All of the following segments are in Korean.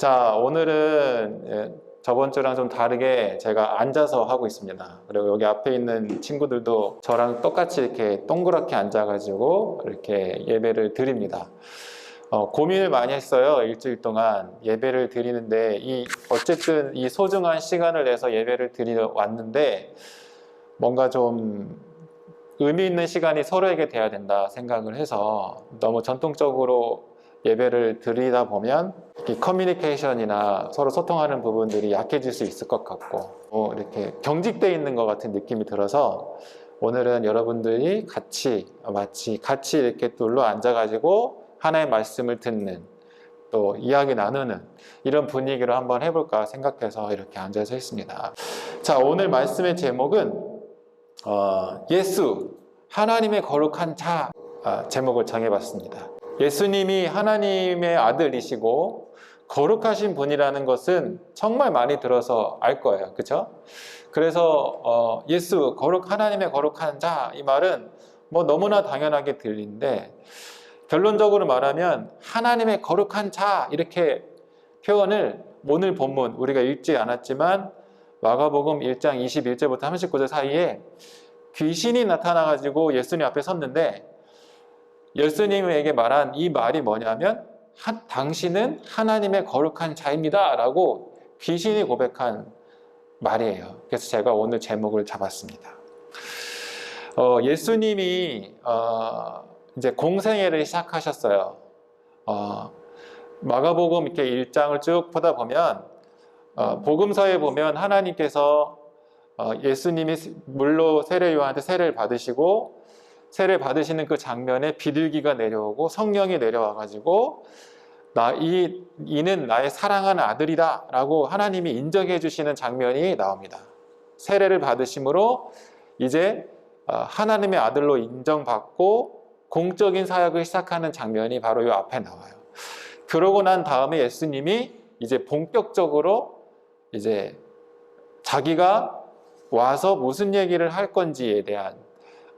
자, 오늘은 저번 주랑 좀 다르게 제가 앉아서 하고 있습니다. 그리고 여기 앞에 있는 친구들도 저랑 똑같이 이렇게 동그랗게 앉아가지고 이렇게 예배를 드립니다. 고민을 많이 했어요. 일주일 동안 예배를 드리는데 어쨌든 이 소중한 시간을 내서 예배를 드리러 왔는데 뭔가 좀 의미 있는 시간이 서로에게 돼야 된다 생각을 해서 너무 전통적으로 예배를 드리다 보면 이 커뮤니케이션이나 서로 소통하는 부분들이 약해질 수 있을 것 같고 이렇게 경직되어 있는 것 같은 느낌이 들어서 오늘은 여러분들이 마치 같이 이렇게 둘러 앉아가지고 하나의 말씀을 듣는 또 이야기 나누는 이런 분위기로 한번 해볼까 생각해서 이렇게 앉아서 했습니다. 자, 오늘 말씀의 제목은 예수, 하나님의 거룩한 자 제목을 정해봤습니다. 예수님이 하나님의 아들이시고 거룩하신 분이라는 것은 정말 많이 들어서 알 거예요. 그렇죠? 그래서 예수, 하나님의 거룩한 자 이 말은 뭐 너무나 당연하게 들리는데 결론적으로 말하면 하나님의 거룩한 자 이렇게 표현을 오늘 본문 우리가 읽지 않았지만 마가복음 1장 21절부터 39절 사이에 귀신이 나타나가지고 예수님 앞에 섰는데 예수님에게 말한 이 말이 뭐냐면 당신은 하나님의 거룩한 자입니다 라고 귀신이 고백한 말이에요. 그래서 제가 오늘 제목을 잡았습니다. 예수님이 이제 공생애를 시작하셨어요. 마가복음 이렇게 1장을 쭉 보다 보면 복음서에 보면 하나님께서 예수님이 물로 세례 요한한테 세례를 받으시고 세례 받으시는 그 장면에 비둘기가 내려오고 성령이 내려와 가지고 이는 나의 사랑하는 아들이다 라고 하나님이 인정해 주시는 장면이 나옵니다. 세례를 받으심으로 이제 하나님의 아들로 인정받고 공적인 사역을 시작하는 장면이 바로 이 앞에 나와요. 그러고 난 다음에 예수님이 이제 본격적으로 이제 자기가 와서 무슨 얘기를 할 건지에 대한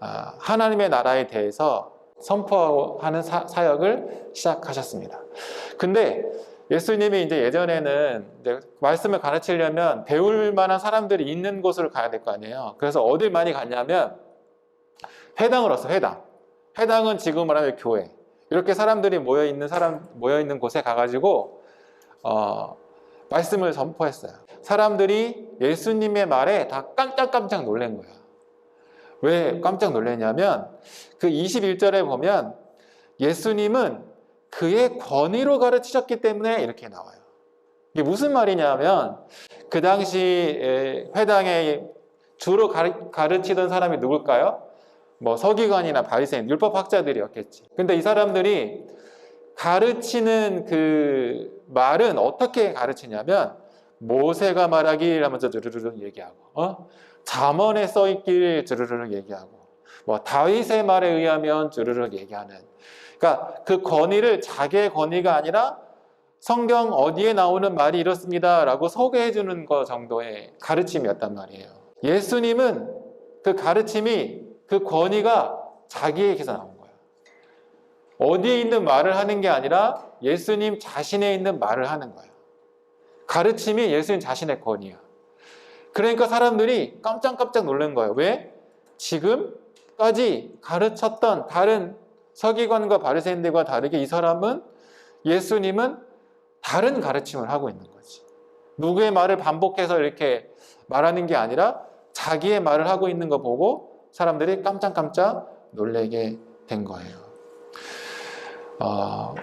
하나님의 나라에 대해서 선포하는 사역을 시작하셨습니다. 근데 예수님이 이제 예전에는 이제 말씀을 가르치려면 배울 만한 사람들이 있는 곳으로 가야 될 거 아니에요. 그래서 어딜 많이 갔냐면 회당을 왔어요. 회당은 지금 말하면 교회. 이렇게 사람들이 모여 있는 곳에 가가지고 말씀을 선포했어요. 사람들이 예수님의 말에 다 깜짝 놀란 거예요. 왜 깜짝 놀랐냐면 그 21절에 보면 예수님은 그의 권위로 가르치셨기 때문에 이렇게 나와요. 이게 무슨 말이냐면 그 당시 회당에 주로 가르치던 사람이 누굴까요? 뭐 서기관이나 바리새인, 율법학자들이었겠지. 근데 이 사람들이 가르치는 그 말은 어떻게 가르치냐면 모세가 말하길 하면서 주르르륵 얘기하고 잠언에 써있길 주르르륵 얘기하고 뭐 다윗의 말에 의하면 주르르륵 얘기하는 그러니까 그 권위를 자기의 권위가 아니라 성경 어디에 나오는 말이 이렇습니다 라고 소개해 주는 것 정도의 가르침이었단 말이에요. 예수님은 그 가르침이 그 권위가 자기에게서 나온 거예요. 어디에 있는 말을 하는 게 아니라 예수님 자신에 있는 말을 하는 거예요. 가르침이 예수님 자신의 권위야. 그러니까 사람들이 깜짝 놀란 거예요. 왜? 지금까지 가르쳤던 다른 서기관과 바리새인들과 다르게 예수님은 다른 가르침을 하고 있는 거지. 누구의 말을 반복해서 이렇게 말하는 게 아니라 자기의 말을 하고 있는 거 보고 사람들이 깜짝 놀라게 된 거예요.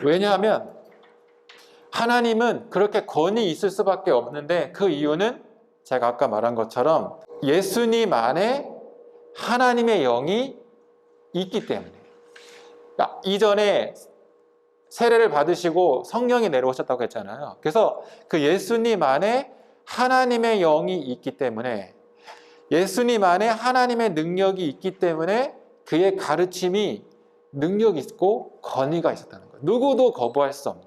왜냐하면 하나님은 그렇게 권위 있을 수밖에 없는데 그 이유는 제가 아까 말한 것처럼 예수님 안에 하나님의 영이 있기 때문에 그러니까 이전에 세례를 받으시고 성령이 내려오셨다고 했잖아요. 그래서 그 예수님 안에 하나님의 영이 있기 때문에 예수님 안에 하나님의 능력이 있기 때문에 그의 가르침이 능력이 있고 권위가 있었다는 거예요. 누구도 거부할 수 없는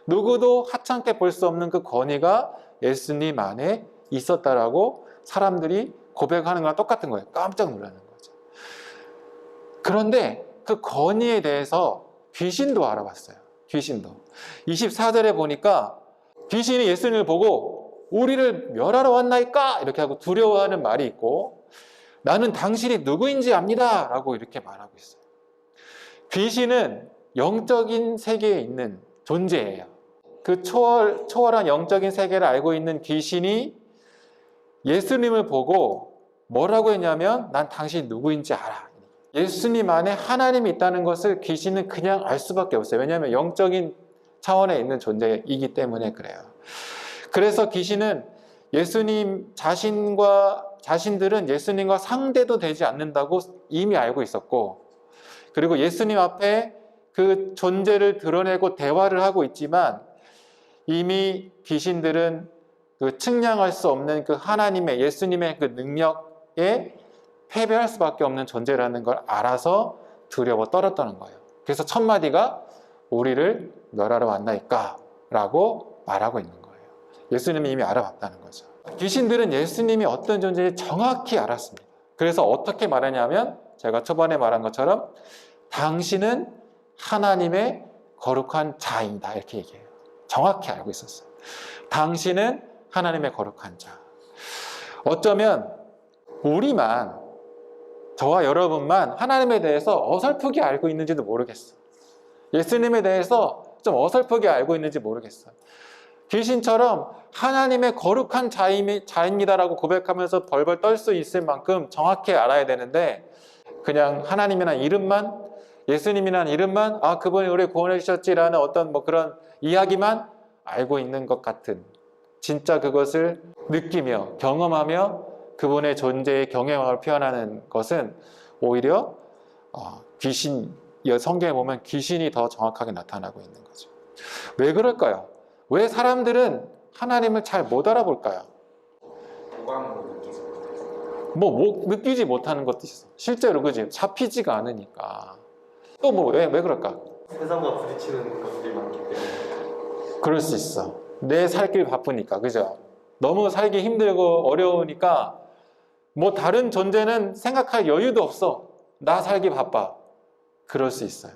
누구도 하찮게 볼 수 없는 그 권위가 예수님 안에 있었다라고 사람들이 고백하는 거랑 똑같은 거예요. 깜짝 놀라는 거죠. 그런데 그 권위에 대해서 귀신도 알아봤어요. 귀신도. 24절에 보니까 귀신이 예수님을 보고 우리를 멸하러 왔나이까? 이렇게 하고 두려워하는 말이 있고, 나는 당신이 누구인지 압니다 라고 이렇게 말하고 있어요. 귀신은 영적인 세계에 있는 존재예요. 그 초월한 영적인 세계를 알고 있는 귀신이 예수님을 보고 뭐라고 했냐면, 난 당신이 누구인지 알아. 예수님 안에 하나님이 있다는 것을 귀신은 그냥 알 수밖에 없어요. 왜냐하면 영적인 차원에 있는 존재이기 때문에 그래요. 그래서 귀신은 예수님 자신들은 예수님과 상대도 되지 않는다고 이미 알고 있었고, 그리고 예수님 앞에 그 존재를 드러내고 대화를 하고 있지만, 이미 귀신들은 그 측량할 수 없는 그 하나님의, 예수님의 그 능력에 패배할 수밖에 없는 존재라는 걸 알아서 두려워 떨었다는 거예요. 그래서 첫 마디가 우리를 멸하러 왔나이까? 라고 말하고 있는 거예요. 예수님이 이미 알아봤다는 거죠. 귀신들은 예수님이 어떤 존재인지 정확히 알았습니다. 그래서 어떻게 말하냐면, 제가 초반에 말한 것처럼 당신은 하나님의 거룩한 자입니다 이렇게 얘기해요. 정확히 알고 있었어요. 당신은 하나님의 거룩한 자. 어쩌면 우리만, 저와 여러분만 하나님에 대해서 어설프게 알고 있는지도 모르겠어. 예수님에 대해서 좀 어설프게 알고 있는지 모르겠어. 귀신처럼 하나님의 거룩한 자입니다라고 고백하면서 벌벌 떨 수 있을 만큼 정확히 알아야 되는데, 그냥 하나님이라는 이름만, 예수님이라는 이름만, 아 그분이 우리 구원해 주셨지라는 어떤 뭐 그런 이야기만 알고 있는 것 같은, 진짜 그것을 느끼며 경험하며 그분의 존재의 경외함을 표현하는 것은 오히려 성경에 보면 귀신이 더 정확하게 나타나고 있는 거죠. 왜 그럴까요? 왜 사람들은 하나님을 잘 못 알아볼까요? 오감으로 느끼지 못해서. 느끼지 못하는 것도 있어. 실제로 그지? 잡히지가 않으니까. 또 왜 그럴까? 세상과 부딪히는 것들이 많기 때문에. 그럴 수 있어. 내 살길 바쁘니까, 그죠? 너무 살기 힘들고 어려우니까 뭐 다른 존재는 생각할 여유도 없어. 나 살기 바빠. 그럴 수 있어요.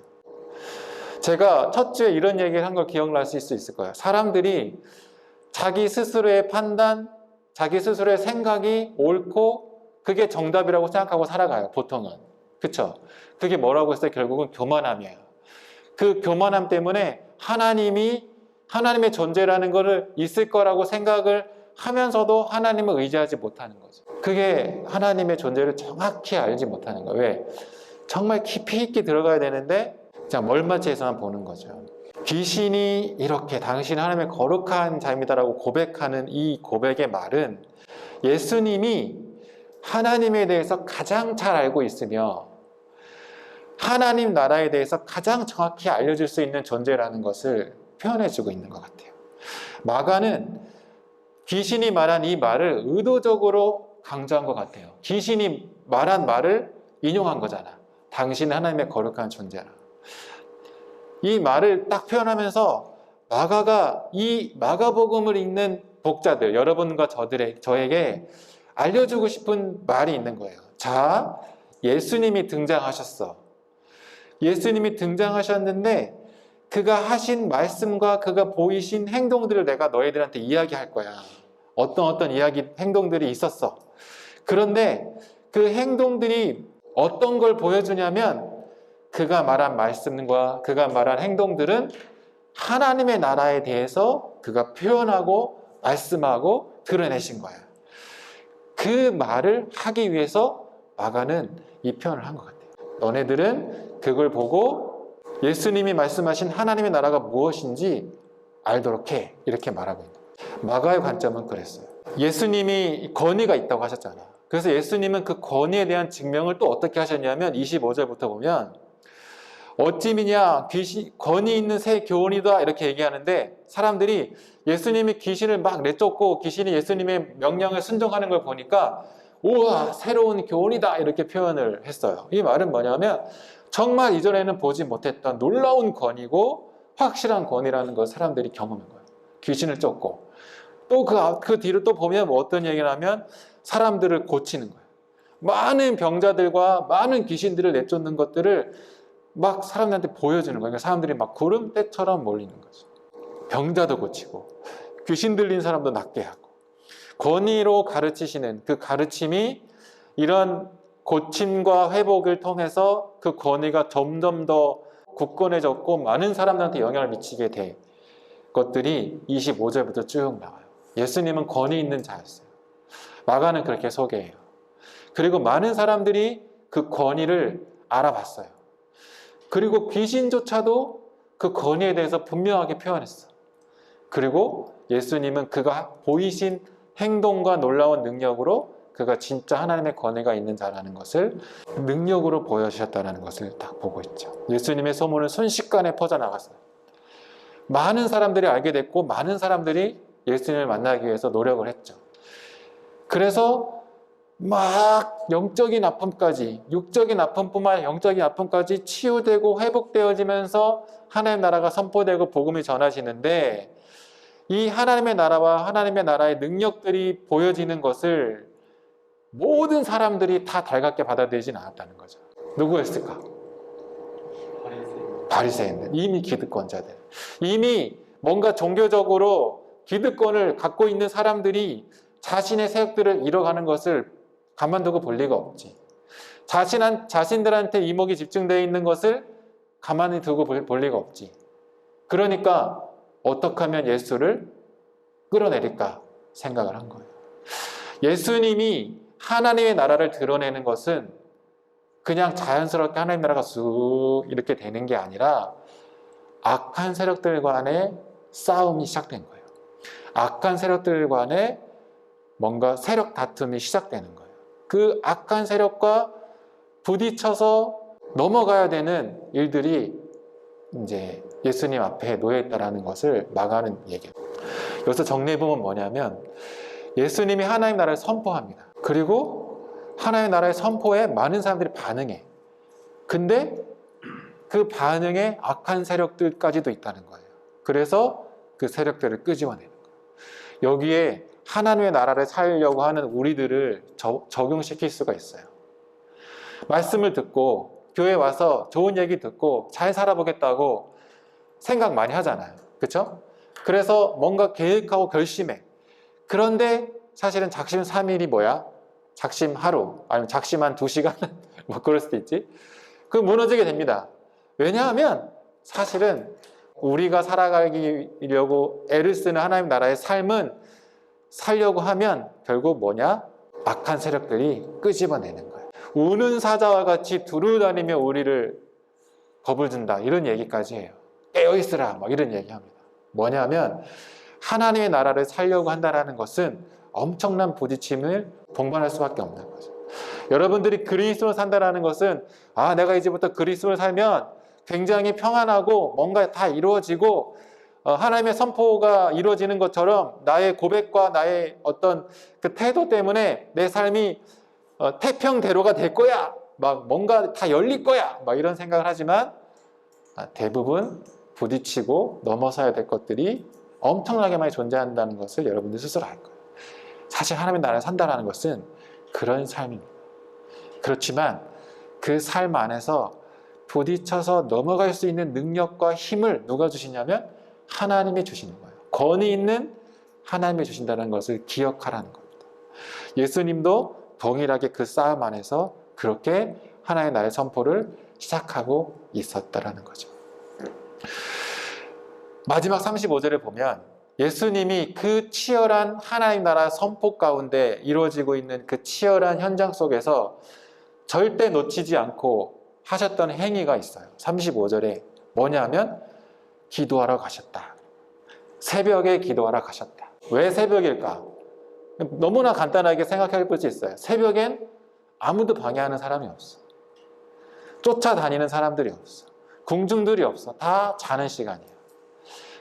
제가 첫 주에 이런 얘기를 한 걸 기억나실 수 있을 거예요. 사람들이 자기 스스로의 판단, 자기 스스로의 생각이 옳고 그게 정답이라고 생각하고 살아가요, 보통은. 그쵸? 그게 뭐라고 했어요? 결국은 교만함이에요. 그 교만함 때문에 하나님의 존재라는 것을 있을 거라고 생각을 하면서도 하나님을 의지하지 못하는 거죠. 그게 하나님의 존재를 정확히 알지 못하는 거예요. 왜? 정말 깊이 있게 들어가야 되는데 그냥 멀마치에서만 보는 거죠. 귀신이 이렇게 당신은 하나님의 거룩한 자입니다라고 고백하는 이 고백의 말은, 예수님이 하나님에 대해서 가장 잘 알고 있으며 하나님 나라에 대해서 가장 정확히 알려줄 수 있는 존재라는 것을 표현해주고 있는 것 같아요. 마가는 귀신이 말한 이 말을 의도적으로 강조한 것 같아요. 귀신이 말한 말을 인용한 거잖아. 당신은 하나님의 거룩한 존재라. 이 말을 딱 표현하면서 마가가 이 마가복음을 읽는 독자들, 여러분과 저에게 알려주고 싶은 말이 있는 거예요. 자, 예수님이 등장하셨어. 예수님이 등장하셨는데 그가 하신 말씀과 그가 보이신 행동들을 내가 너희들한테 이야기할 거야. 어떤 행동들이 있었어. 그런데 그 행동들이 어떤 걸 보여주냐면, 그가 말한 말씀과 그가 말한 행동들은 하나님의 나라에 대해서 그가 표현하고 말씀하고 드러내신 거야. 그 말을 하기 위해서 마가는 이 표현을 한 것 같아요. 너네들은 그걸 보고 예수님이 말씀하신 하나님의 나라가 무엇인지 알도록 해. 이렇게 말하고 있는 거예요. 마가의 관점은 그랬어요. 예수님이 권위가 있다고 하셨잖아요. 그래서 예수님은 그 권위에 대한 증명을 또 어떻게 하셨냐면 25절부터 보면, 어찌미냐 권위 있는 새 교훈이다 이렇게 얘기하는데, 사람들이 예수님이 귀신을 막 내쫓고 귀신이 예수님의 명령을 순종하는 걸 보니까 우와 새로운 교훈이다 이렇게 표현을 했어요. 이 말은 뭐냐면 정말 이전에는 보지 못했던 놀라운 권위고 확실한 권위라는 걸 사람들이 경험한 거예요. 귀신을 쫓고 또 그 뒤로 또 보면 뭐 어떤 얘기를 하면 사람들을 고치는 거예요. 많은 병자들과 많은 귀신들을 내쫓는 것들을 막 사람들한테 보여주는 거예요. 그러니까 사람들이 막 구름대처럼 몰리는 거죠. 병자도 고치고 귀신 들린 사람도 낫게 하고, 권위로 가르치시는 그 가르침이 이런 고침과 회복을 통해서 그 권위가 점점 더 굳건해졌고 많은 사람들한테 영향을 미치게 된 것들이 25절부터 쭉 나와요. 예수님은 권위 있는 자였어요. 마가는 그렇게 소개해요. 그리고 많은 사람들이 그 권위를 알아봤어요. 그리고 귀신조차도 그 권위에 대해서 분명하게 표현했어. 그리고 예수님은 그가 보이신 행동과 놀라운 능력으로 그가 진짜 하나님의 권위가 있는 자라는 것을 능력으로 보여주셨다는 것을 딱 보고 있죠. 예수님의 소문은 순식간에 퍼져나갔어요. 많은 사람들이 알게 됐고 많은 사람들이 예수님을 만나기 위해서 노력을 했죠. 그래서 막 영적인 아픔까지, 육적인 아픔뿐만 아니라 영적인 아픔까지 치유되고 회복되어지면서 하나님의 나라가 선포되고 복음이 전하시는데, 이 하나님의 나라와 하나님의 나라의 능력들이 보여지는 것을 모든 사람들이 다 달갑게 받아들이진 않았다는 거죠. 누구였을까? 바리새인들, 이미 기득권자들, 이미 뭔가 종교적으로 기득권을 갖고 있는 사람들이 자신의 세력들을 이뤄가는 것을 가만두고 볼 리가 없지. 자신들한테 이목이 집중되어 있는 것을 가만히 두고 볼 리가 없지. 그러니까 어떻게 하면 예수를 끌어내릴까 생각을 한 거예요. 예수님이 하나님의 나라를 드러내는 것은 그냥 자연스럽게 하나님의 나라가 쑥 이렇게 되는 게 아니라 악한 세력들 간의 싸움이 시작된 거예요. 악한 세력들 간의 뭔가 세력 다툼이 시작되는 거예요. 그 악한 세력과 부딪혀서 넘어가야 되는 일들이 이제 예수님 앞에 놓여있다는 것을 막아는 얘기예요. 여기서 정리해보면 뭐냐면, 예수님이 하나님 나라를 선포합니다. 그리고 하나님의 나라의 선포에 많은 사람들이 반응해. 근데 그 반응에 악한 세력들까지도 있다는 거예요. 그래서 그 세력들을 끄집어내는 거예요. 여기에 하나님의 나라를 살려고 하는 우리들을 적용시킬 수가 있어요. 말씀을 듣고 교회 와서 좋은 얘기 듣고 잘 살아보겠다고 생각 많이 하잖아요. 그렇죠? 그래서 뭔가 계획하고 결심해. 그런데 사실은 작심 3일이 뭐야? 작심 하루, 아니면 작심 한 2시간? 뭐 그럴 수도 있지. 그 무너지게 됩니다. 왜냐하면 사실은 우리가 살아가려고 애를 쓰는 하나님 나라의 삶은 살려고 하면 결국 뭐냐? 악한 세력들이 끄집어내는 거예요. 우는 사자와 같이 두루다니며 우리를 겁을 준다, 이런 얘기까지 해요. 깨어있으라, 막 이런 얘기합니다. 뭐냐면 하나님의 나라를 살려고 한다는 것은 엄청난 부딪힘을 동반할 수밖에 없는 거죠. 여러분들이 그리스도로 산다는 것은, 아, 내가 이제부터 그리스도로 살면 굉장히 평안하고 뭔가 다 이루어지고 하나님의 선포가 이루어지는 것처럼 나의 고백과 나의 어떤 그 태도 때문에 내 삶이 태평대로가 될 거야, 막 뭔가 다 열릴 거야, 막 이런 생각을 하지만 대부분 부딪히고 넘어서야 될 것들이 엄청나게 많이 존재한다는 것을 여러분들 스스로 알 거예요. 사실 하나님의 나라에 산다는 것은 그런 삶입니다. 그렇지만 그 삶 안에서 부딪혀서 넘어갈 수 있는 능력과 힘을 누가 주시냐면 하나님이 주시는 거예요. 권위 있는 하나님이 주신다는 것을 기억하라는 겁니다. 예수님도 동일하게 그 싸움 안에서 그렇게 하나님의 나라의 선포를 시작하고 있었다라는 거죠. 마지막 35절을 보면 예수님이 그 치열한 하나님 나라 선포 가운데 이루어지고 있는 그 치열한 현장 속에서 절대 놓치지 않고 하셨던 행위가 있어요. 35절에 뭐냐면 기도하러 가셨다. 새벽에 기도하러 가셨다. 왜 새벽일까? 너무나 간단하게 생각해 볼 수 있어요. 새벽엔 아무도 방해하는 사람이 없어. 쫓아다니는 사람들이 없어. 궁중들이 없어. 다 자는 시간이에요.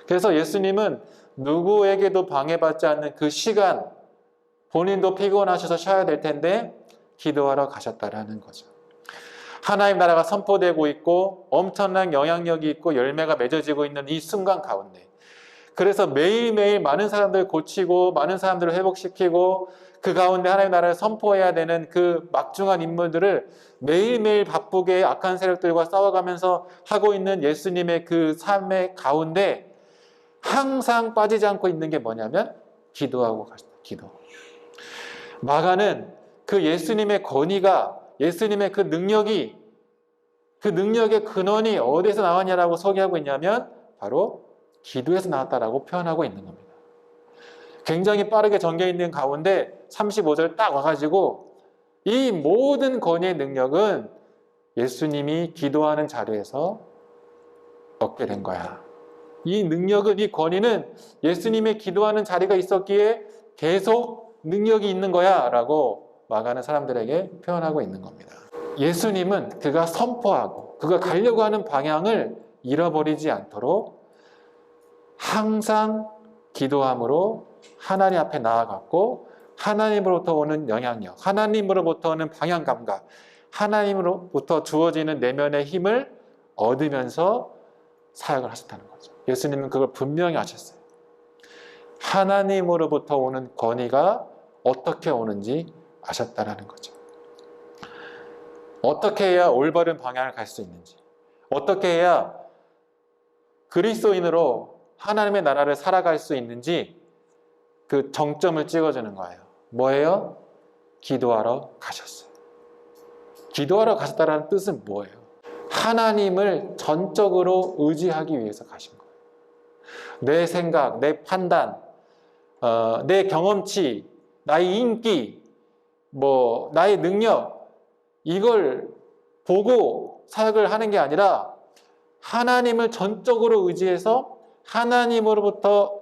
그래서 예수님은 누구에게도 방해받지 않는 그 시간, 본인도 피곤하셔서 쉬어야 될 텐데 기도하러 가셨다라는 거죠. 하나님 나라가 선포되고 있고 엄청난 영향력이 있고 열매가 맺어지고 있는 이 순간 가운데, 그래서 매일매일 많은 사람들을 고치고 많은 사람들을 회복시키고 그 가운데 하나님 나라를 선포해야 되는 그 막중한 인물들을 매일매일 바쁘게 악한 세력들과 싸워가면서 하고 있는 예수님의 그 삶의 가운데 항상 빠지지 않고 있는 게 뭐냐면 기도하고 가십니다. 기도. 마가는 그 예수님의 권위가, 예수님의 그 능력이, 그 능력의 근원이 어디에서 나왔냐라고 소개하고 있냐면 바로 기도에서 나왔다라고 표현하고 있는 겁니다. 굉장히 빠르게 전개 있는 가운데 35절 딱 와가지고 이 모든 권위의 능력은 예수님이 기도하는 자리에서 얻게 된 거야. 이 능력은, 이 권위는 예수님의 기도하는 자리가 있었기에 계속 능력이 있는 거야 라고 마가는 사람들에게 표현하고 있는 겁니다. 예수님은 그가 선포하고 그가 가려고 하는 방향을 잃어버리지 않도록 항상 기도함으로 하나님 앞에 나아갔고 하나님으로부터 오는 영향력, 하나님으로부터 오는 방향 감각, 하나님으로부터 주어지는 내면의 힘을 얻으면서 사역을 하셨다는 거죠. 예수님은 그걸 분명히 하셨어요. 하나님으로부터 오는 권위가 어떻게 오는지 아셨다는 거죠. 어떻게 해야 올바른 방향을 갈 수 있는지, 어떻게 해야 그리스도인으로 하나님의 나라를 살아갈 수 있는지 그 정점을 찍어주는 거예요. 뭐예요? 기도하러 가셨어요. 기도하러 가셨다는 뜻은 뭐예요? 하나님을 전적으로 의지하기 위해서 가신 거예요. 내 생각, 내 판단, 내 경험치, 나의 인기, 나의 능력, 이걸 보고 사역을 하는 게 아니라 하나님을 전적으로 의지해서 하나님으로부터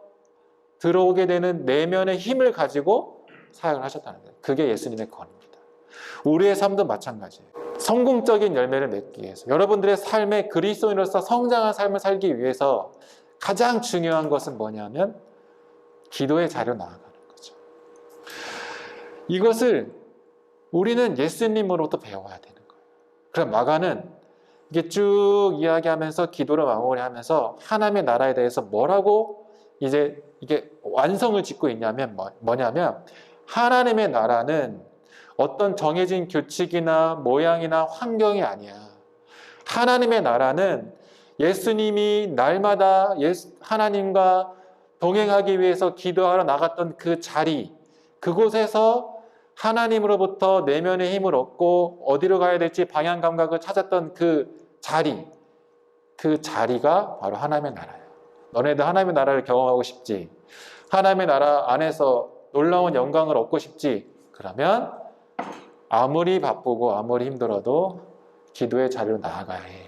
들어오게 되는 내면의 힘을 가지고 사역을 하셨다는 거예요. 그게 예수님의 권위입니다. 우리의 삶도 마찬가지예요. 성공적인 열매를 맺기 위해서, 여러분들의 삶에 그리스도인으로서 성장한 삶을 살기 위해서 가장 중요한 것은 뭐냐면 기도의 자리로 나아가는 거죠. 이것을 우리는 예수님으로부터 배워야 되는 거예요. 그럼 마가는 이게 쭉 이야기하면서 기도를 마무리하면서 하나님의 나라에 대해서 뭐라고 이제 이게 완성을 짓고 있냐면 뭐냐면 하나님의 나라는 어떤 정해진 규칙이나 모양이나 환경이 아니야. 하나님의 나라는 예수님이 날마다 하나님과 동행하기 위해서 기도하러 나갔던 그 자리, 그곳에서 하나님으로부터 내면의 힘을 얻고 어디로 가야 될지 방향 감각을 찾았던 그 자리, 그 자리가 바로 하나님의 나라예요. 너네들 하나님의 나라를 경험하고 싶지? 하나님의 나라 안에서 놀라운 영광을 얻고 싶지? 그러면 아무리 바쁘고 아무리 힘들어도 기도의 자리로 나아가야 해.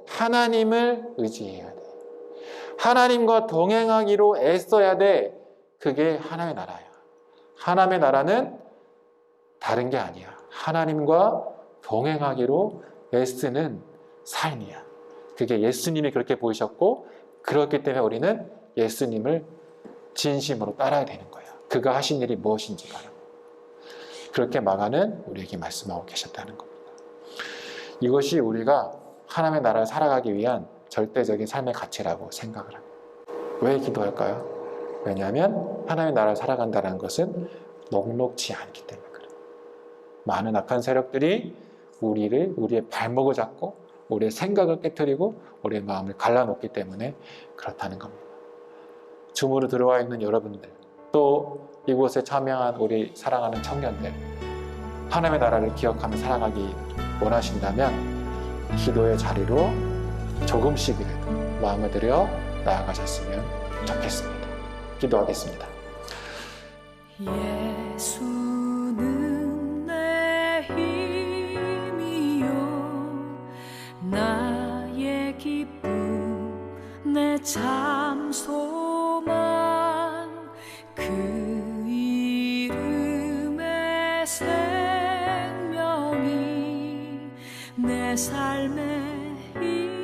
하나님을 의지해야 돼. 하나님과 동행하기로 애써야 돼. 그게 하나님의 나라야. 하나님의 나라는 다른 게 아니야. 하나님과 동행하기로 애쓰는 삶이야. 그게 예수님이 그렇게 보이셨고, 그렇기 때문에 우리는 예수님을 진심으로 따라야 되는 거야. 그가 하신 일이 무엇인지 바라고. 그렇게 마가는 우리에게 말씀하고 계셨다는 겁니다. 이것이 우리가 하나님의 나라를 살아가기 위한 절대적인 삶의 가치라고 생각을 합니다. 왜 기도할까요? 왜냐하면 하나님의 나라를 살아간다는 것은 녹록지 않기 때문에 그래요. 많은 악한 세력들이 우리의 발목을 잡고 우리의 생각을 깨트리고 우리의 마음을 갈라놓기 때문에 그렇다는 겁니다. 줌으로 들어와 있는 여러분들, 또 이곳에 참여한 우리 사랑하는 청년들, 하나님의 나라를 기억하며 살아가기 원하신다면 기도의 자리로 조금씩이라도 마음을 들여 나아가셨으면 좋겠습니다. 기도하겠습니다. 예수는 내 힘이요 나의 기쁨 내 참 소망 그 이름의 생명이 내 삶의 힘